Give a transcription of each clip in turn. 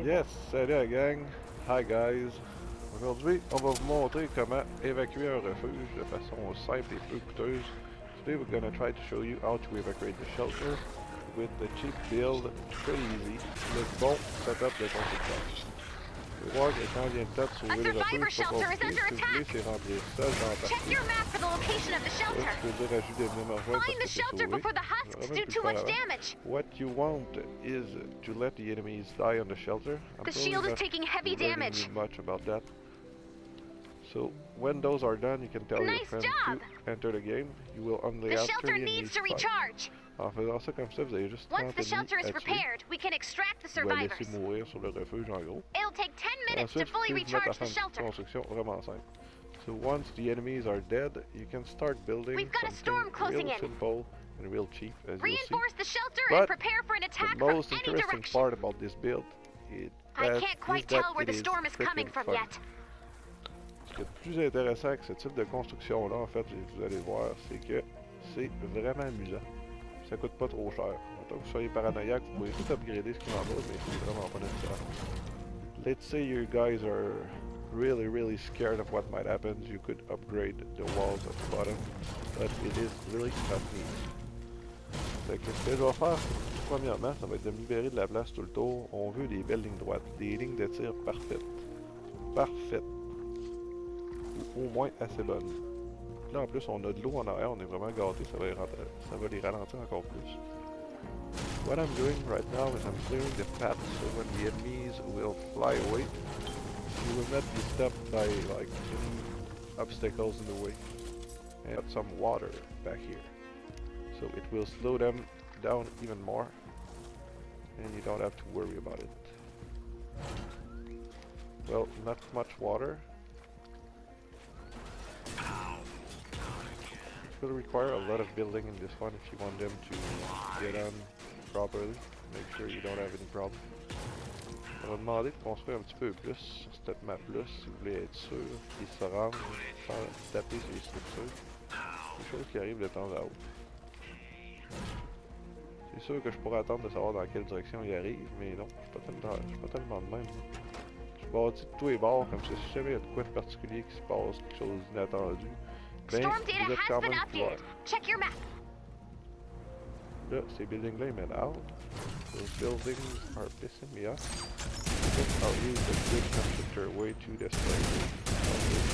Yes, salut la gang. Hi guys. Aujourd'hui, on va vous montrer comment évacuer un refuge de façon simple et peu coûteuse. Today we're gonna try to show you how to evacuate the shelter with the cheap build, pretty easy, le bon setup de construction. Vous pouvez voir que quand vient le temps de sauver le refuge, c'est pas compliqué. Ce que vous voulez, c'est rentrer seul dans la partie. Je peux dire à Jules de venir me rejoindre parce que c'est sauvé. J'aurais même pu le faire avant. What you want is to let the enemies die on the shelter. I'm probably not learning you much about that. So when those are done, you can tell your friends to enter the game. You will only have 3 enemies fight. En faisant ça comme ça, vous avez juste 30 ennemis à tuer. Ou à laisser mourir sur le refuge en gros. Ensuite, vous pouvez mettre à faire une construction vraiment simple. So once the enemies are dead, you can start building something real simple and real cheap, as you'll see. But the most interesting part about this build is that it is freaking fun. Ce qui est plus intéressant avec ce type de construction-là, en fait, vous allez voir, c'est que c'est vraiment amusant. Ça coûte pas trop cher. Tant que vous soyez paranoïaque, vous pouvez tout upgrader ce qui en va, mais c'est vraiment pas nécessaire. Let's say you guys are really scared of what might happen, you could upgrade the walls at the bottom, but it is really not neat. Fait que ce que je vais faire, premièrement, ça va être de me libérer de la place tout le tour. On veut des belles lignes droites, des lignes de tir parfaites. Parfaites. Ou au moins assez bonnes. Là en plus on a de l'eau en arrière, on est vraiment gâtés, ça va les ralentir encore plus. What I'm doing right now is I'm clearing the path so when the enemies will fly away, you will not be stopped by like any obstacles in the way. And got some water back here. So it will slow them down even more and you don't have to worry about it. Well, not much water. It will require a lot of building in this one if you want them to get on properly. Make sure you don't have any problem. On va demander de construire un petit peu plus sur cette map-là si vous voulez être sûr qu'ils se rendent sans taper sur les structures. Des choses qui arrivent de temps à autre. C'est sûr que je pourrais attendre de savoir dans quelle direction ils arrivent, mais non, je suis pas tellement de même. Je bâtis de tous les bords comme ça, si jamais il y a de quoi de particulier qui se passe, quelque chose d'inattendu. Ben, vous êtes quand même couvert. Là, ces buildings-là, ils mènent out. Those buildings are pissing me off. I'll use the big constructor way to destroy it.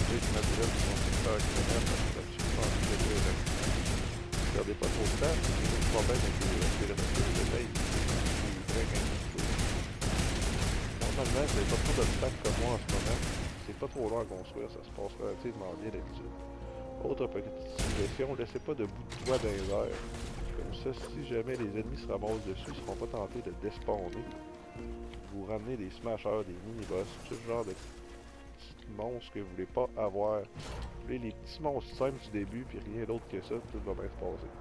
Big material constructeur qui m'amène parce que je suis pas en train de détruire. Regardez pas trop de temps, c'est le problème avec les refuges de taille. Normalement, vous n'avez pas trop d'obstacles comme moi en ce moment. C'est pas trop long à construire, ça se passe relativement bien d'habitude. Autre petite suggestion, laissez pas de bout de toit dans les airs. Comme ça, si jamais les ennemis se ramassent dessus, ils ne seront pas tentés de despawner. Vous ramenez des smashers, des mini-boss, tout ce genre de petits monstres que vous voulez pas avoir. Vous voulez les petits monstres simples du début, puis rien d'autre que ça, tout va bien se passer.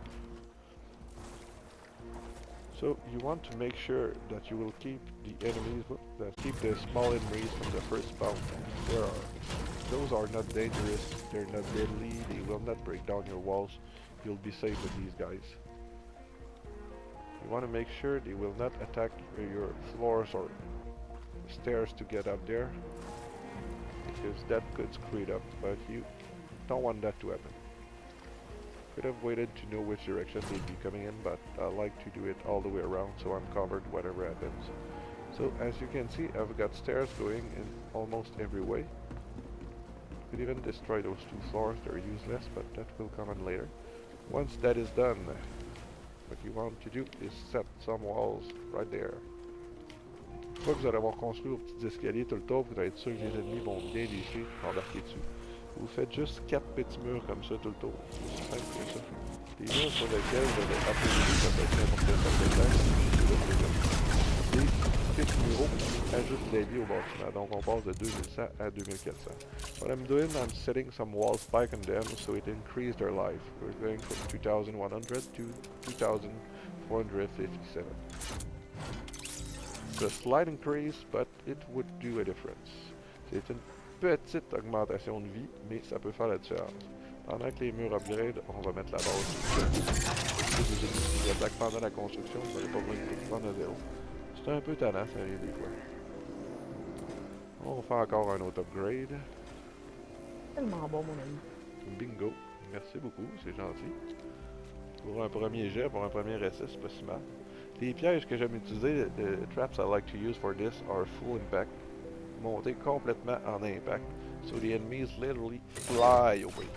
So, you want to make sure that you will keep the enemies, keep the small enemies from the first spawn. Those are not dangerous, they're not deadly, they will not break down your walls. You'll be safe with these guys. You want to make sure they will not attack your floors or stairs to get up there, because that could screw it up, but you don't want that to happen. Could have waited to know which direction they'd be coming in, but I like to do it all the way around so I'm covered whatever happens. So as you can see, I've got stairs going in almost every way. You could even destroy those 2 floors, they're useless, but that will come in later. Once that is done, what you want to do is set some walls right there. Une fois que vous allez avoir construit vos petits escaliers tout le tour, vous allez être sûr que les ennemis vont bien lécher et embarquer dessus. Vous faites juste 4 petits murs comme ça tout le tour. C'est aussi simple que ça. Les murs sur lesquels vous allez appeler, ça peut être n'importe quel sorte de taxe. Des petits muraux qui ajoutent la vie au bâtiment. Donc on passe de 2100 à 2400. What I'm doing, I'm setting some walls back on them so it increased their life. We're going from 2100 to 2457. It's a slight increase, but it would do a difference. C'est une petite augmentation de vie, mais ça peut faire la différence. Pendant que les murs upgrade, on va mettre la base. Si vous attaquez pendant la construction, vous n'allez pas besoin de tout prendre à zéro. C'est un peu tannant, ça arrive des fois. On va faire encore un autre upgrade. Tellement bon, mon ami. Bingo. Merci beaucoup, c'est gentil. Pour un premier jet, pour un premier essai, c'est pas si mal. Les pièges que j'aime utiliser, the traps I like to use for this are full impact. Montés complètement en impact. So the enemies literally fly away.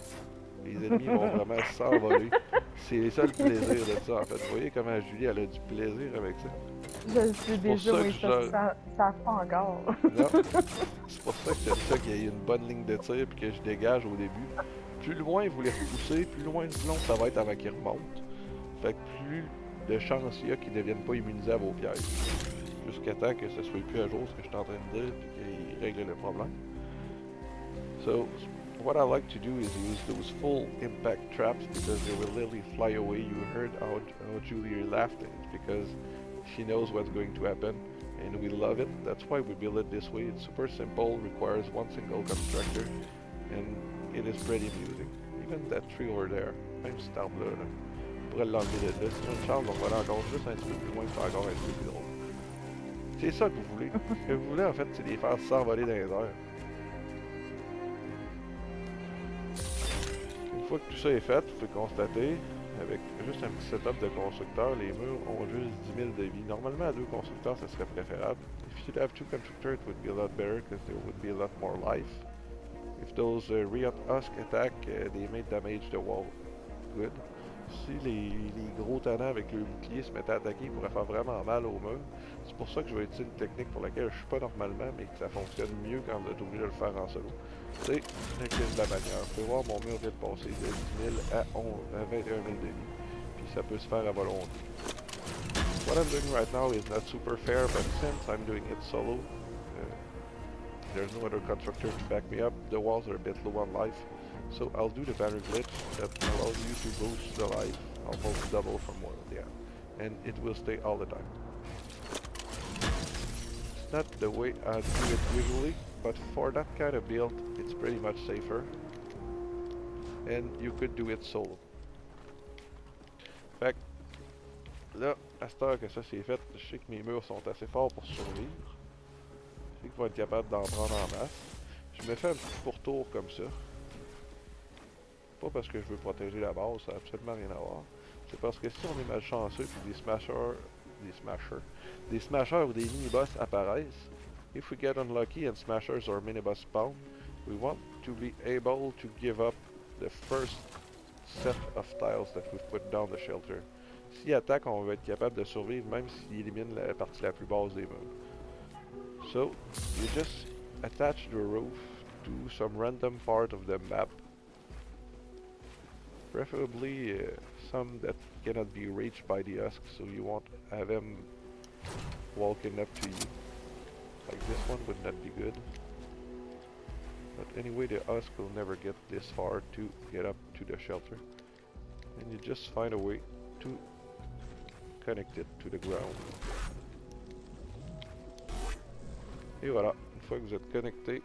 Les ennemis vont vraiment s'envoler. C'est ça le plaisir de ça en fait. Vous voyez comment Julie elle a du plaisir avec ça. Je le sais C'est pour déjà, ça moi, que je... ça pas encore. Non. C'est pour ça que j'aime ça qu'il y ait une bonne ligne de tir et que je dégage au début. Plus loin vous les repoussez, plus loin ça va être avant qu'ils remontent. Fait que plus de chances il y a qu'ils ne deviennent pas immunisés à vos pièges. Jusqu'à temps que ce soit plus à jour ce que je suis en train de dire et qu'ils règlent le problème. So, what I like to do is use those full impact traps because they will literally fly away. You heard how Julie laughed. It's because she knows what's going to happen and we love it. That's why we build it this way. It's super simple, requires one single constructor and it is pretty amusing. Even that tree over there, même cet arbre-là, on pourrait l'enlever de là. Sinon, une chance, on va aller encore juste un petit peu plus loin, faire encore un petit peu plus drôle. C'est ça que vous voulez. Ce que vous voulez, en fait, c'est les faire s'envoler dans les airs. Une fois que tout ça est fait, vous pouvez constater, avec juste un petit setup de constructeur, les murs ont juste 10 000 de vie. Normalement, à 2 constructeurs, ça serait préférable. If you'd have 2 constructors, it would be a lot better because there would be a lot more life. If those Riot Husk attack, they may damage the wall. Good. Si les gros tannants avec le bouclier se mettaient à attaquer, ils pourraient faire vraiment mal au mur. C'est pour ça que je vais utiliser une technique pour laquelle je suis pas normalement, mais que ça fonctionne mieux quand vous êtes obligé de le faire en solo. C'est l'incline de la manière. Vous pouvez voir mon mur vient de passer de 10 000 à 21 000 de vie. Puis ça peut se faire à volonté. What I'm doing right now is not super fair, but since I'm doing it solo, there's no other constructor to back me up. The walls are a bit low on life. So I'll do the banner glitch that allows you to boost the life almost double from one, yeah. And it will stay all the time. It's not the way I do it usually, but for that kind of build, it's pretty much safer. And you could do it solo. Fait que, là, à cette heure que ça c'est fait, je sais que mes murs sont assez forts pour survivre. Je sais qu'ils vont être capables d'en prendre en masse. Je me fais un petit pourtour comme ça. Pas parce que je veux protéger la base, ça n'a absolument rien à voir. C'est parce que si on est malchanceux puis des smashers ou des mini-boss apparaissent, if we get unlucky and smashers or mini-boss spawn, we want to be able to give up the first set of tiles that we've put down the shelter. S'ils attaquent, on va être capable de survivre même s'ils éliminent la partie la plus basse des murs. So, you just attach the roof to some random part of the map. Preferably some that cannot be reached by the husk, so you won't have them walking up to you. Like this one would not be good. But anyway, the husk will never get this far to get up to the shelter. And you just find a way to connect it to the ground. Et voilà, une fois que vous êtes connecté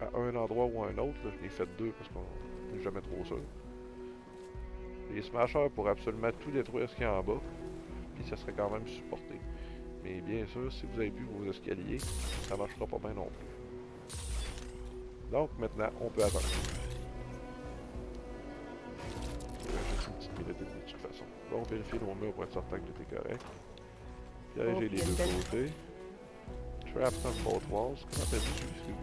à un endroit ou à un autre, là, je l'ai fait deux parce qu'on n'est jamais trop sûr. Les smashers pourraient absolument tout détruire ce qu'il y a en bas, puis ça serait quand même supporté. Mais bien sûr, si vous avez plus vos escaliers, ça marchera pas bien non plus. Donc maintenant, on peut attendre. Juste une petite minute et demie de toute façon. Donc vérifier nos murs pour être certain que tout est correct. Piéger les deux côtés. Trapped on both walls. Comment t'as dit, excuse-moi?